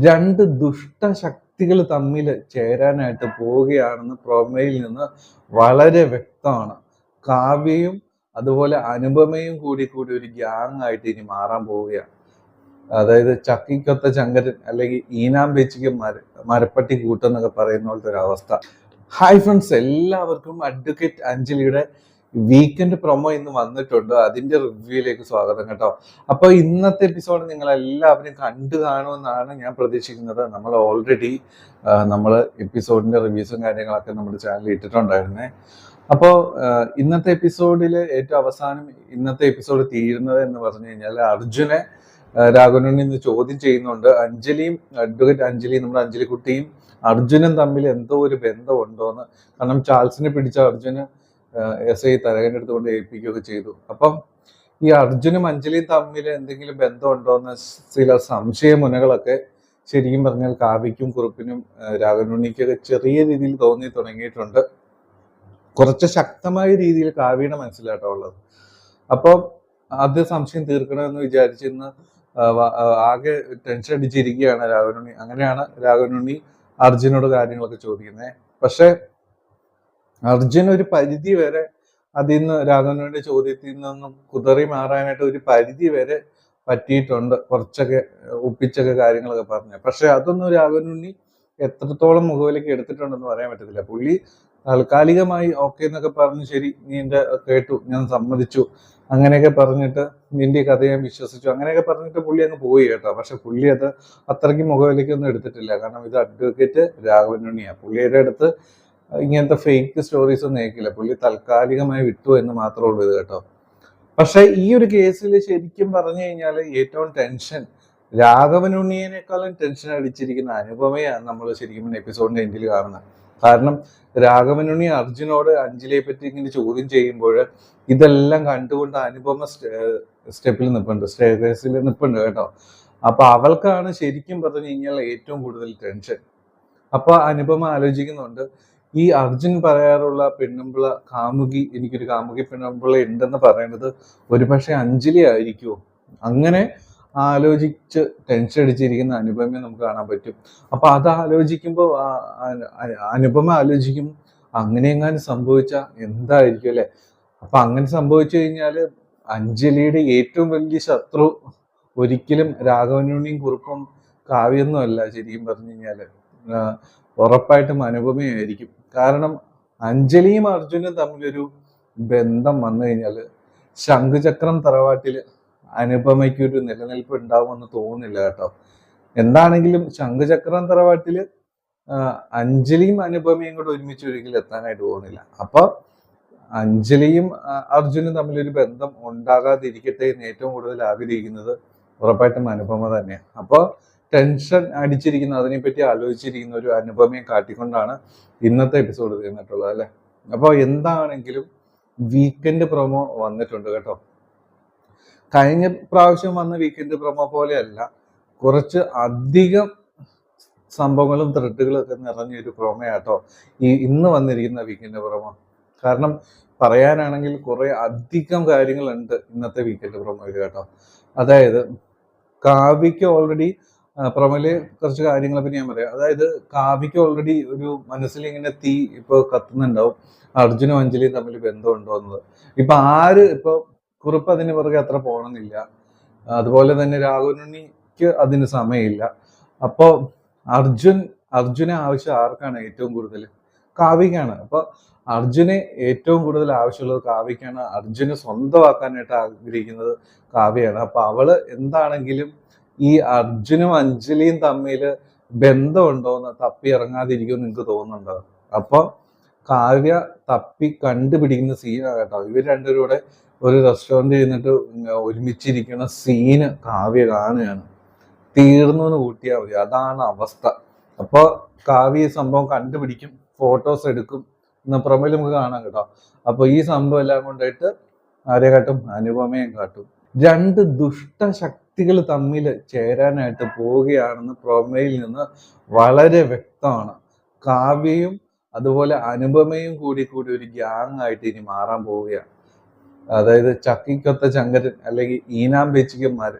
രണ്ട് ദുഷ്ടശക്തികൾ തമ്മിൽ ചേരാനായിട്ട് പോവുകയാണെന്ന് പ്രൊമോയിൽ നിന്ന് വളരെ വ്യക്തമാണ്. കാവ്യയും അതുപോലെ അനുപമയും കൂടി ഒരു ഗ്യാങ് ആയിട്ട് ഇനി മാറാൻ പോവുകയാണ്. അതായത് ചക്കിക്കൊത്ത ചങ്കരൻ അല്ലെങ്കിൽ ഈനാം പേച്ചിക്ക് മരപ്പട്ടി കൂട്ടെന്നൊക്കെ പറയുന്ന പോലത്തെ ഒരു അവസ്ഥ. ഹായ് ഫ്രണ്ട്സ്, എല്ലാവർക്കും അഡ്വക്കേറ്റ് അഞ്ജലിയുടെ വീക്കെൻഡ് പ്രൊമോ ഇന്ന് വന്നിട്ടുണ്ട്. അതിന്റെ റിവ്യൂയിലേക്ക് സ്വാഗതം കേട്ടോ. അപ്പൊ ഇന്നത്തെ എപ്പിസോഡ് നിങ്ങൾ എല്ലാവരും കണ്ടു കാണുമെന്നാണ് ഞാൻ പ്രതീക്ഷിക്കുന്നത്. നമ്മൾ ഓൾറെഡി എപ്പിസോഡിന്റെ റിവ്യൂസും കാര്യങ്ങളൊക്കെ നമ്മുടെ ചാനലിൽ ഇട്ടിട്ടുണ്ടായിരുന്നേ. അപ്പോൾ ഇന്നത്തെ എപ്പിസോഡിൽ ഏറ്റവും അവസാനം ഇന്നത്തെ എപ്പിസോഡ് തീരുന്നത് എന്ന് പറഞ്ഞു കഴിഞ്ഞാൽ അർജുനെ രാഘവനുണ്ണി ഇന്ന് ചോദ്യം ചെയ്യുന്നുണ്ട്. അഡ്വക്കേറ്റ് അഞ്ജലിയും നമ്മുടെ അഞ്ജലിക്കുട്ടിയും അർജുനും തമ്മിൽ എന്തോ ഒരു ബന്ധമുണ്ടോന്ന്. കാരണം ചാൾസിനെ പിടിച്ച അർജുന് SI തരകന്റെ അടുത്ത് കൊണ്ട് ഏൽപ്പിക്കുകയൊക്കെ ചെയ്തു. അപ്പം ഈ അർജുനും അഞ്ജലിയും തമ്മിൽ എന്തെങ്കിലും ബന്ധമുണ്ടോന്ന് ചില സംശയമുനകളൊക്കെ ശരിക്കും പറഞ്ഞാൽ കാവ്യയ്ക്കും കുറുപ്പിനും രാഘവനുണ്ണിക്കൊക്കെ ചെറിയ രീതിയിൽ തോന്നി തുടങ്ങിയിട്ടുണ്ട്. കുറച്ച് ശക്തമായ രീതിയിൽ കാവ്യയുടെ മനസ്സിലാട്ടോ ഉള്ളത്. അപ്പോൾ അത് സംശയം തീർക്കണമെന്ന് വിചാരിച്ചിരുന്ന് ആകെ ടെൻഷൻ അടിച്ചിരിക്കുകയാണ് രാഘവനുണ്ണി. അങ്ങനെയാണ് രാഘവനുണ്ണി അർജുനോട് കാര്യങ്ങളൊക്കെ ചോദിക്കുന്നത്. പക്ഷെ അർജുൻ ഒരു പരിധി വരെ അതിൽ നിന്ന് രാഘവനുണ്ണിയുടെ ചോദ്യത്തിൽ നിന്നും കുതറി മാറാനായിട്ട് ഒരു പരിധി വരെ പറ്റിയിട്ടുണ്ട്. കുറച്ചൊക്കെ ഒപ്പിച്ചൊക്കെ കാര്യങ്ങളൊക്കെ പറഞ്ഞു. പക്ഷെ അതൊന്നും രാഘവനുണ്ണി എത്രത്തോളം മുഖവിലേക്ക് എടുത്തിട്ടുണ്ടെന്ന് പറയാൻ പറ്റത്തില്ല. പുള്ളി താൽക്കാലികമായി ഓക്കെ എന്നൊക്കെ പറഞ്ഞു, ശരി നീ എൻ്റെ കേട്ടു, ഞാൻ സമ്മതിച്ചു, അങ്ങനെയൊക്കെ പറഞ്ഞിട്ട് നിന്റെ കഥ ഞാൻ വിശ്വസിച്ചു, അങ്ങനെയൊക്കെ പറഞ്ഞിട്ട് പുള്ളി അങ്ങ് പോയി കേട്ടോ. പക്ഷെ പുള്ളി അത് അത്രയ്ക്ക് മുഖവിലേക്കൊന്നും എടുത്തിട്ടില്ല. കാരണം ഇത് അഡ്വക്കേറ്റ് രാഘവനുണ്ണിയാണ്. പുള്ളിയുടെ അടുത്ത് ഇങ്ങനത്തെ ഫേക്ക് സ്റ്റോറീസ് ഒന്നും ഏക്കില്ല. പുള്ളി താൽക്കാലികമായി വിട്ടു എന്ന് മാത്രമേ ഉള്ളൂ ഇത് കേട്ടോ. പക്ഷെ ഈ ഒരു കേസിൽ ശരിക്കും പറഞ്ഞു കഴിഞ്ഞാൽ ഏറ്റവും ടെൻഷൻ രാഘവനുണ്ണിയേക്കാളും ടെൻഷൻ അടിച്ചിരിക്കുന്ന അനുപമയാണ് നമ്മൾ ശരിക്കും എപ്പിസോഡിന്റെ എൻഡിൽ കാണുന്നത്. കാരണം രാഘവനുണ്ണി അർജുനോട് അഞ്ജലിയെ പറ്റി ഇങ്ങനെ ചോദ്യം ചെയ്യുമ്പോൾ ഇതെല്ലാം കണ്ടുകൊണ്ട് അനുപമ സ്റ്റെപ്പിൽ നിൽപ്പുണ്ട്, സ്റ്റേഴ്സിൽ നിൽപ്പുണ്ട് കേട്ടോ. അപ്പൊ അവൾക്കാണ് ശരിക്കും പറഞ്ഞു കഴിഞ്ഞാൽ ഏറ്റവും കൂടുതൽ ടെൻഷൻ. അപ്പൊ അനുപമ ആലോചിക്കുന്നുണ്ട്, ഈ അർജുൻ പറയാറുള്ള പെണ്ണുമ്പിള കാമുകി, എനിക്കൊരു കാമുകി പെണ്ണുമ്പിള ഉണ്ടെന്ന് പറയുന്നത് ഒരുപക്ഷെ അഞ്ജലി ആയിരിക്കുമോ? അങ്ങനെ ആലോചിച്ച് ടെൻഷൻ അടിച്ചിരിക്കുന്ന അനുപമയെ നമുക്ക് കാണാൻ പറ്റും. അപ്പൊ അത് ആലോചിക്കുമ്പോൾ അനുപമ ആലോചിക്കും, അങ്ങനെ എങ്ങാനും സംഭവിച്ച എന്തായിരിക്കും അല്ലെ? അപ്പൊ അങ്ങനെ സംഭവിച്ചു കഴിഞ്ഞാല് അഞ്ജലിയുടെ ഏറ്റവും വലിയ ശത്രു ഒരിക്കലും രാഘവനുണ്ണിയും കുറുപ്പും കാവ്യൊന്നും അല്ല. ശരിക്കും പറഞ്ഞു കഴിഞ്ഞാല് ഉറപ്പായിട്ടും അനുപമയായിരിക്കും. കാരണം അഞ്ജലിയും അർജുനും തമ്മിലൊരു ബന്ധം വന്നു കഴിഞ്ഞാല് ശംഖുചക്രം തറവാട്ടില് അനുപമയ്ക്ക് ഒരു നിലനിൽപ്പ് ഉണ്ടാവുമെന്ന് തോന്നുന്നില്ല കേട്ടോ. എന്താണെങ്കിലും ശംഖുചക്രം തറവാട്ടില് അഞ്ജലിയും അനുപമയും കൂടെ ഒരുമിച്ച് ഒരിക്കലും എത്താനായിട്ട് പോകുന്നില്ല. അപ്പൊ അഞ്ജലിയും അർജുനും തമ്മിലൊരു ബന്ധം ഉണ്ടാകാതിരിക്കട്ടെ എന്ന് ഏറ്റവും കൂടുതൽ ആഗ്രഹിക്കുന്നത് ഉറപ്പായിട്ടും അനുപമ തന്നെയാണ്. അപ്പൊ ടെൻഷൻ അടിച്ചിരിക്കുന്ന, അതിനെപ്പറ്റി ആലോചിച്ചിരിക്കുന്ന ഒരു അനുപമയെ കാട്ടിക്കൊണ്ടാണ് ഇന്നത്തെ എപ്പിസോഡ് തീർന്നിട്ടുള്ളത് അല്ലെ. അപ്പോൾ എന്താണെങ്കിലും വീക്കെൻഡ് പ്രൊമോ വന്നിട്ടുണ്ട് കേട്ടോ. കഴിഞ്ഞ പ്രാവശ്യം വന്ന വീക്കെൻഡ് പ്രൊമോ പോലെയല്ല, കുറച്ച് അധികം സംഭവങ്ങളും ത്രെഡുകളും ഒക്കെ നിറഞ്ഞൊരു പ്രൊമോയാട്ടോ ഇന്ന് വന്നിരിക്കുന്ന വീക്കെൻഡ് പ്രൊമോ. കാരണം പറയാനാണെങ്കിൽ കുറെ അധികം കാര്യങ്ങളുണ്ട് ഇന്നത്തെ വീക്കെൻഡ് പ്രൊമോയിൽ കേട്ടോ. അതായത് കാവ്യയ്ക്ക് ഓൾറെഡി പ്രൊമോയില് കുറച്ച് കാര്യങ്ങളെ പറ്റി ഞാൻ പറയാം. അതായത് കാവ്യയ്ക്ക് ഓൾറെഡി ഒരു മനസ്സിൽ ഇങ്ങനെ തീ ഇപ്പൊ കത്തുന്നുണ്ടാവും, അർജുനും അഞ്ജലിയും തമ്മിൽ ബന്ധമുണ്ടോ എന്നത്. ഇപ്പൊ കുറുപ്പ് അതിന് പുറകെ അത്ര പോകണമെന്നില്ല, അതുപോലെ തന്നെ രാഘവനുണ്ണിക്ക് അതിന് സമയമില്ല. അപ്പോ അർജുനെ ആവശ്യം ആർക്കാണ് ഏറ്റവും കൂടുതൽ? കാവ്യക്കാണ്. അപ്പൊ അർജുനെ ഏറ്റവും കൂടുതൽ ആവശ്യമുള്ളത് കാവ്യക്കാണ്. അർജുനെ സ്വന്തമാക്കാനായിട്ട് ആഗ്രഹിക്കുന്നത് കാവ്യയാണ്. അപ്പൊ അവള് എന്താണെങ്കിലും ഈ അർജുനും അഞ്ജലിയും തമ്മിൽ ബന്ധമുണ്ടോന്ന് തപ്പി ഇറങ്ങാതിരിക്കുമെന്ന് നിങ്ങൾക്ക് തോന്നുന്നുണ്ടോ? അപ്പൊ കാവ്യ തപ്പി കണ്ടുപിടിക്കുന്ന സീനാണ് കേട്ടോ. ഇവർ രണ്ടുപേരും കൂടെ ഒരു റെസ്റ്റോറൻറ്റ് ഇരുന്നിട്ട് ഒരുമിച്ചിരിക്കുന്ന സീന് കാവ്യ കാണുകയാണ്. തീർന്നു എന്ന് കൂട്ടിയാൽ മതി, അതാണ് അവസ്ഥ. അപ്പൊ കാവ്യ ഈ സംഭവം കണ്ടുപിടിക്കും, ഫോട്ടോസ് എടുക്കും എന്ന പ്രമേയം നമുക്ക് കാണാം കേട്ടോ. അപ്പൊ ഈ സംഭവം എല്ലാം കൊണ്ടായിട്ട് ആരെ കാട്ടും? അനുപമയും കാട്ടും. രണ്ട് ദുഷ്ടശക്തികൾ തമ്മിൽ ചേരാനായിട്ട് പോവുകയാണെന്ന് പ്രൊമോയിൽ നിന്ന് വളരെ വ്യക്തമാണ്. കാവ്യയും അതുപോലെ അനുപമയും കൂടി ഒരു ഗ്യാങ് ആയിട്ട് ഇനി മാറാൻ പോവുകയാണ്. അതായത് ചക്കിക്കൊത്ത ചങ്കരൻ അല്ലെങ്കിൽ ഈനാം പേച്ചിക്ക്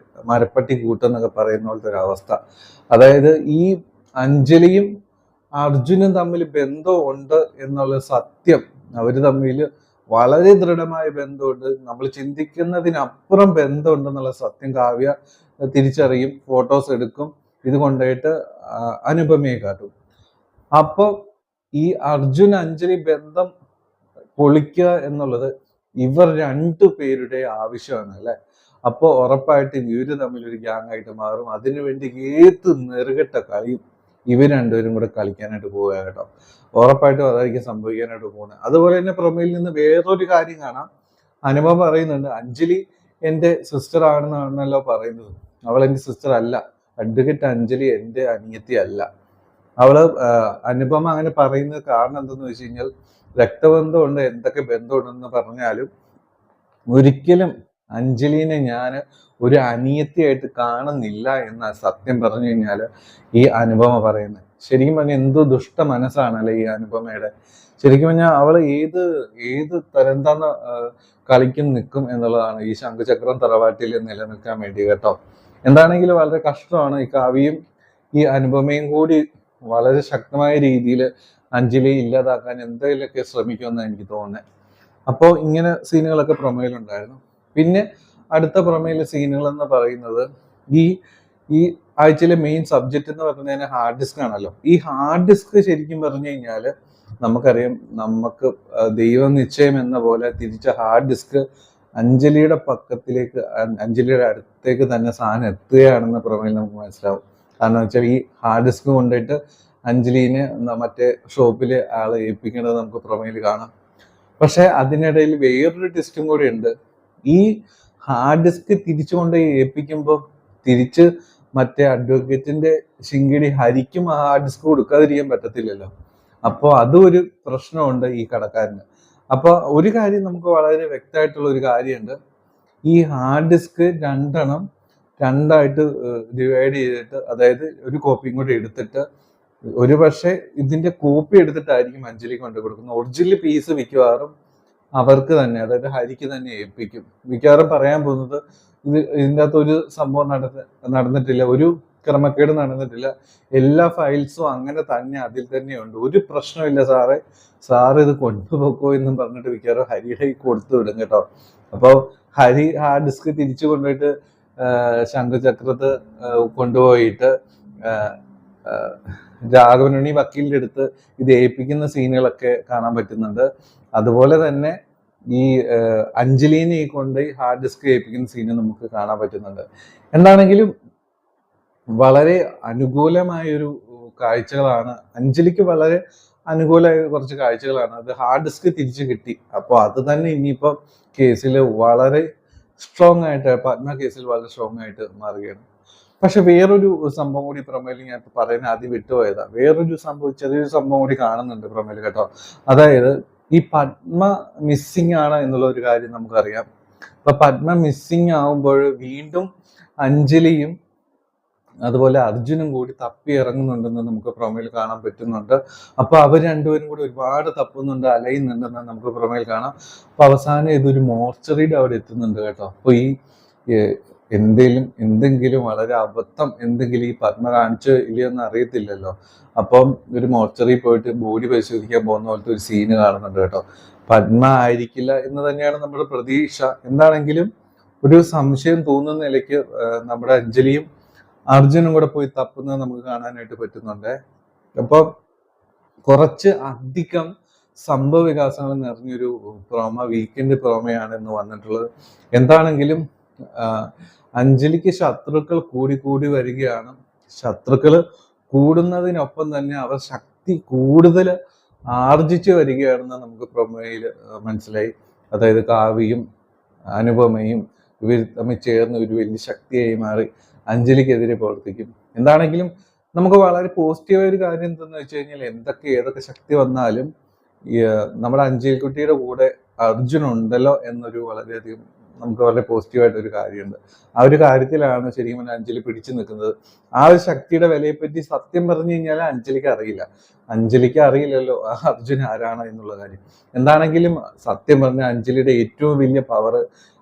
മരപ്പട്ടി കൂട്ടെന്നൊക്കെ പറയുന്ന പോലത്തെ ഒരു അവസ്ഥ. അതായത് ഈ അഞ്ജലിയും അർജുനും തമ്മിൽ ബന്ധമുണ്ട് എന്നുള്ള സത്യം, അവര് തമ്മിൽ വളരെ ദൃഢമായ ബന്ധമുണ്ട്, നമ്മൾ ചിന്തിക്കുന്നതിനപ്പുറം ബന്ധമുണ്ടെന്നുള്ള സത്യം കാവ്യ തിരിച്ചറിയും, ഫോട്ടോസ് എടുക്കും, ഇത് കൊണ്ടുപോയിട്ട് അനുപമയെ കാട്ടും. അപ്പൊ ഈ അർജുൻ അഞ്ജലി ബന്ധം പൊളിക്കുക എന്നുള്ളത് ഇവർ രണ്ടു പേരുടെ ആവശ്യമാണ് അല്ലെ. അപ്പൊ ഉറപ്പായിട്ടും ഇവര് തമ്മിൽ ഒരു ഗ്യാങ് ആയിട്ട് മാറും. അതിനുവേണ്ടി ഏത് നെറുകെട്ട കളിയും ഇവർ രണ്ടുപേരും കൂടെ കളിക്കാനായിട്ട് പോവുക കേട്ടോ. ഉറപ്പായിട്ടും അതായിരിക്കും സംഭവിക്കാനായിട്ട് പോകുന്നത്. അതുപോലെ തന്നെ പ്രമേയിൽ നിന്ന് വേറൊരു കാര്യം കാണാം. അനുപമ പറയുന്നുണ്ട് അഞ്ജലി എന്റെ സിസ്റ്റർ ആണെന്നാണല്ലോ പറയുന്നത്. അവൾ എന്റെ സിസ്റ്റർ അല്ല, അഡ്വക്കേറ്റ് അഞ്ജലി എന്റെ അനിയത്തി അല്ല. അവള് അനുപമ അങ്ങനെ പറയുന്നത് കാരണം എന്തെന്ന് വെച്ച് കഴിഞ്ഞാൽ, രക്തബന്ധമുണ്ട്, എന്തൊക്കെ ബന്ധമുണ്ടെന്ന് പറഞ്ഞാലും ഒരിക്കലും അഞ്ജലിനെ ഞാൻ ഒരു അനിയത്തിയായിട്ട് കാണുന്നില്ല എന്ന സത്യം പറഞ്ഞു കഴിഞ്ഞാൽ ഈ അനുപമ പറയുന്നത്. ശരിക്കും പറഞ്ഞാൽ എന്തോ ദുഷ്ട മനസ്സാണല്ലേ ഈ അനുപമയുടെ. ശരിക്കും പറഞ്ഞാൽ അവൾ ഏത് തരംതാന്ന കളിക്കും നിൽക്കും എന്നുള്ളതാണ് ഈ ശംഖുചക്രം തറവാട്ടിൽ നിലനിൽക്കാൻ വേണ്ടി കേട്ടോ. എന്താണെങ്കിലും വളരെ കഷ്ടമാണ്. ഈ കാവ്യയും ഈ അനുപമയും കൂടി വളരെ ശക്തമായ രീതിയിൽ അഞ്ജലി ഇല്ലാതാക്കാൻ എന്തെങ്കിലുമൊക്കെ ശ്രമിക്കുമെന്നാണ് എനിക്ക് തോന്നുന്നത്. അപ്പോൾ ഇങ്ങനെ സീനുകളൊക്കെ പ്രൊമോയിലുണ്ടായിരുന്നു. പിന്നെ അടുത്ത പ്രൊമോയിലെ സീനുകൾ എന്ന് പറയുന്നത് ഈ ആഴ്ചയിലെ മെയിൻ സബ്ജക്റ്റ് എന്ന് പറഞ്ഞു കഴിഞ്ഞാൽ ഹാർഡ് ഡിസ്ക് ആണല്ലോ. ഈ ഹാർഡ് ഡിസ്ക് ശരിക്കും പറഞ്ഞു കഴിഞ്ഞാൽ നമുക്കറിയാം, നമുക്ക് ദൈവം നിശ്ചയം എന്ന പോലെ തിരിച്ച ഹാർഡ് ഡിസ്ക് അഞ്ജലിയുടെ പക്കത്തിലേക്ക്, അഞ്ജലിയുടെ അടുത്തേക്ക് തന്നെ സാധനം എത്തുകയാണെന്ന് പ്രൊമോയിൽ നമുക്ക് മനസ്സിലാവും. കാരണം വെച്ചാൽ ഈ ഹാർഡ് ഡിസ്ക് കൊണ്ടുപോയിട്ട് അഞ്ജലിനെ മറ്റേ ഷോപ്പിൽ ആളെ ഏൽപ്പിക്കേണ്ടത് നമുക്ക് പ്രൊമോയിൽ കാണാം. പക്ഷെ അതിനിടയിൽ വേറൊരു ടെസ്റ്റും കൂടി ഉണ്ട്. ഈ ഹാർഡ് ഡിസ്ക് തിരിച്ചുകൊണ്ട് ഏൽപ്പിക്കുമ്പോൾ തിരിച്ച് മറ്റേ അഡ്വക്കേറ്റിന്റെ ശിങ്കിടി ഹരിക്കും ആ ഹാർഡ് ഡിസ്ക് കൊടുക്കാതിരിക്കാൻ പറ്റത്തില്ലല്ലോ. അപ്പോൾ അതും ഒരു പ്രശ്നമുണ്ട് ഈ കടക്കാരന്. അപ്പൊ ഒരു കാര്യം നമുക്ക് വളരെ വ്യക്തമായിട്ടുള്ള ഒരു കാര്യമുണ്ട്. ഈ ഹാർഡ് ഡിസ്ക് രണ്ടായിട്ട് ഡിവൈഡ് ചെയ്തിട്ട്, അതായത് ഒരു കോപ്പിയും കൂടി എടുത്തിട്ട്, ഒരു പക്ഷെ ഇതിന്റെ കോപ്പി എടുത്തിട്ടായിരിക്കും അഞ്ജലി കൊണ്ട് കൊടുക്കുന്നത്. ഒറിജിനൽ പീസ് മിക്കവാറും അവർക്ക് തന്നെ, അതായത് ഹരിക്ക് തന്നെ ഏൽപ്പിക്കും. മിക്കവാറും പറയാൻ പോകുന്നത് ഇതിൻ്റെ അകത്ത് ഒരു സംഭവം നടന്നിട്ടില്ല, ഒരു ക്രമക്കേട് നടന്നിട്ടില്ല, എല്ലാ ഫയൽസും അങ്ങനെ തന്നെ അതിൽ തന്നെയുണ്ട്, ഒരു പ്രശ്നമില്ല സാറ് ഇത് കൊണ്ടുപോക്കോ എന്നും പറഞ്ഞിട്ട് മിക്കവാറും ഹരിയുടെ കൊടുത്തു വിടും കേട്ടോ. അപ്പോൾ ഹരി ഹാർഡ് ഡിസ്ക് തിരിച്ചു കൊണ്ടുപോയിട്ട് ശംഖുചക്രത്ത് കൊണ്ടുപോയിട്ട് രാഘവനുണ്ണി വക്കീലിന്റെ അടുത്ത് ഇത് ഏൽപ്പിക്കുന്ന സീനുകളൊക്കെ കാണാൻ പറ്റുന്നുണ്ട്. അതുപോലെ തന്നെ ഈ അഞ്ജലിനെ കൊണ്ട് ഹാർഡ് ഡിസ്ക് ഏൽപ്പിക്കുന്ന സീന് നമുക്ക് കാണാൻ പറ്റുന്നുണ്ട്. എന്താണെങ്കിലും വളരെ അനുകൂലമായൊരു കാഴ്ചകളാണ്, അഞ്ജലിക്ക് വളരെ അനുകൂലമായ കുറച്ച് കാഴ്ചകളാണ്. അത് ഹാർഡ് ഡിസ്ക് തിരിച്ചു കിട്ടി. അപ്പോൾ അത് തന്നെ ഇനിയിപ്പം കേസിൽ വളരെ സ്ട്രോങ് ആയിട്ട്, പത്മ കേസിൽ വളരെ സ്ട്രോങ് ആയിട്ട് മാറുകയാണ്. പക്ഷെ വേറൊരു സംഭവം കൂടി പ്രൊമോയിൽ ഞാൻ പറയുന്ന ആദ്യം വിട്ടുപോയതാ. വേറൊരു സംഭവം, ചെറിയൊരു സംഭവം കൂടി കാണുന്നുണ്ട് പ്രൊമോയിൽ കേട്ടോ. അതായത് ഈ പത്മ മിസ്സിങ് ആണ് എന്നുള്ള ഒരു കാര്യം നമുക്കറിയാം. അപ്പൊ പത്മ മിസ്സിങ് ആവുമ്പോൾ വീണ്ടും അഞ്ജലിയും അതുപോലെ അർജുനും കൂടി തപ്പി ഇറങ്ങുന്നുണ്ടെന്ന് നമുക്ക് പ്രൊമോയിൽ കാണാൻ പറ്റുന്നുണ്ട്. അപ്പൊ അവർ രണ്ടുപേരും കൂടി ഒരുപാട് തപ്പുന്നുണ്ട്, അലയുന്നുണ്ടെന്ന് നമുക്ക് പ്രൊമോയിൽ കാണാം. അപ്പൊ അവസാനം ഇതൊരു മോർച്ചറിയുടെ അവിടെ എത്തുന്നുണ്ട് കേട്ടോ. അപ്പൊ ഈ എന്തെങ്കിലും വളരെ അബദ്ധം എന്തെങ്കിലും ഈ പത്മ കാണിച്ചോ ഇല്ലയോന്ന് അറിയത്തില്ലല്ലോ. അപ്പം ഒരു മോർച്ചറി പോയിട്ട് ബോഡി പരിശോധിക്കാൻ പോകുന്ന പോലത്തെ ഒരു സീന് കാണുന്നുണ്ട് കേട്ടോ. പത്മ ആയിരിക്കില്ല എന്ന് തന്നെയാണ് നമ്മുടെ പ്രതീക്ഷ. എന്താണെങ്കിലും ഒരു സംശയം തോന്നുന്ന നിലയ്ക്ക് നമ്മുടെ അഞ്ജലിയും അർജുനും കൂടെ പോയി തപ്പുന്നത് നമുക്ക് കാണാനായിട്ട് പറ്റുന്നുണ്ട്. അപ്പൊ കുറച്ച് അധികം സംഭവ വികാസങ്ങൾ നിറഞ്ഞൊരു വീക്കെൻഡ് പ്രോമയാണ് ഇന്ന് വന്നിട്ടുള്ളത്. എന്താണെങ്കിലും അഞ്ജലിക്ക് ശത്രുക്കൾ കൂടി വരികയാണ്. ശത്രുക്കൾ കൂടുന്നതിനൊപ്പം തന്നെ അവർ ശക്തി കൂടുതൽ ആർജിച്ചു വരികയാണെന്ന് നമുക്ക് പ്രൊമോയിൽ മനസ്സിലായി. അതായത് കാവ്യയും അനുപമയും ഇവർ തമ്മിൽ ചേർന്ന് ഒരു വലിയ ശക്തിയായി മാറി അഞ്ജലിക്കെതിരെ പ്രവർത്തിക്കും. എന്താണെങ്കിലും നമുക്ക് വളരെ പോസിറ്റീവായ ഒരു കാര്യം എന്തെന്ന് വെച്ച് കഴിഞ്ഞാൽ, ഏതൊക്കെ ശക്തി വന്നാലും നമ്മുടെ അഞ്ജലിക്കുട്ടിയുടെ കൂടെ അർജുൻ ഉണ്ടല്ലോ എന്നൊരു വളരെയധികം നമുക്ക് വളരെ പോസിറ്റീവായിട്ട് ഒരു കാര്യമുണ്ട്. ആ ഒരു കാര്യത്തിലാണ് ശരിക്കും പറഞ്ഞാൽ അഞ്ജലി പിടിച്ചു നിൽക്കുന്നത്. ആ ഒരു ശക്തിയുടെ വിലയെപ്പറ്റി സത്യം പറഞ്ഞു കഴിഞ്ഞാൽ അഞ്ജലിക്ക് അറിയില്ല. അഞ്ജലിക്ക് അറിയില്ലല്ലോ ആ അർജുൻ ആരാണ് എന്നുള്ള കാര്യം. എന്താണെങ്കിലും സത്യം പറഞ്ഞ അഞ്ജലിയുടെ ഏറ്റവും വലിയ പവർ,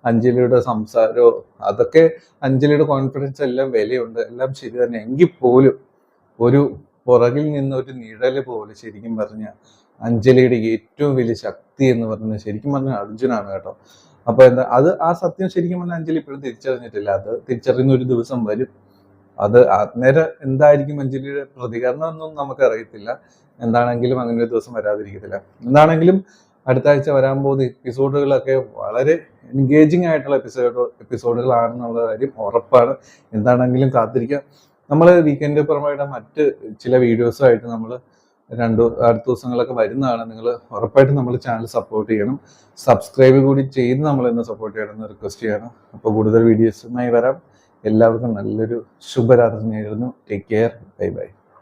അഞ്ജലിയുടെ സംസാരമോ അതൊക്കെ, അഞ്ജലിയുടെ കോൺഫിഡൻസ് എല്ലാം വിലയുണ്ട്, എല്ലാം ശരി തന്നെ. എങ്കിൽ പോലും ഒരു പുറകിൽ നിന്ന് ഒരു നിഴല് പോലെ ശരിക്കും പറഞ്ഞ അഞ്ജലിയുടെ ഏറ്റവും വലിയ ശക്തി എന്ന് പറയുന്നത് ശരിക്കും പറഞ്ഞാൽ അർജുനാണ് കേട്ടോ. അപ്പൊ എന്താ അത് ആ സത്യം ശരിക്കും പറഞ്ഞാൽ അഞ്ജലി ഇപ്പോഴും തിരിച്ചറിഞ്ഞിട്ടില്ല. അത് തിരിച്ചറിയുന്ന ഒരു ദിവസം വരും. അത് അന്നേരം എന്തായിരിക്കും അഞ്ജലിയുടെ പ്രതികരണം എന്നും നമുക്ക് അറിയത്തില്ല. എന്താണെങ്കിലും അങ്ങനെ ഒരു ദിവസം വരാതിരിക്കത്തില്ല. എന്താണെങ്കിലും അടുത്ത ആഴ്ച വരാൻ പോകുന്ന എപ്പിസോഡുകളൊക്കെ വളരെ എൻഗേജിങ് ആയിട്ടുള്ള എപ്പിസോഡുകളാണെന്നുള്ള കാര്യം ഉറപ്പാണ്. എന്താണെങ്കിലും കാത്തിരിക്കാം. നമ്മൾ വീക്കെൻഡ് പുറമായിട്ട് മറ്റ് ചില വീഡിയോസുമായിട്ട് നമ്മൾ അടുത്ത ദിവസങ്ങളൊക്കെ വരുന്നതാണ്. നിങ്ങൾ ഉറപ്പായിട്ടും നമ്മൾ ചാനൽ സപ്പോർട്ട് ചെയ്യണം. സബ്സ്ക്രൈബ് കൂടി ചെയ്ത് നമ്മളെന്ന് സപ്പോർട്ട് ചെയ്യണമെന്ന് റിക്വസ്റ്റ് ചെയ്യണം. അപ്പോൾ കൂടുതൽ വീഡിയോസുമായി വരാം. എല്ലാവർക്കും നല്ലൊരു ശുഭരാത്രി നേരുന്നു. Take care. Bye bye.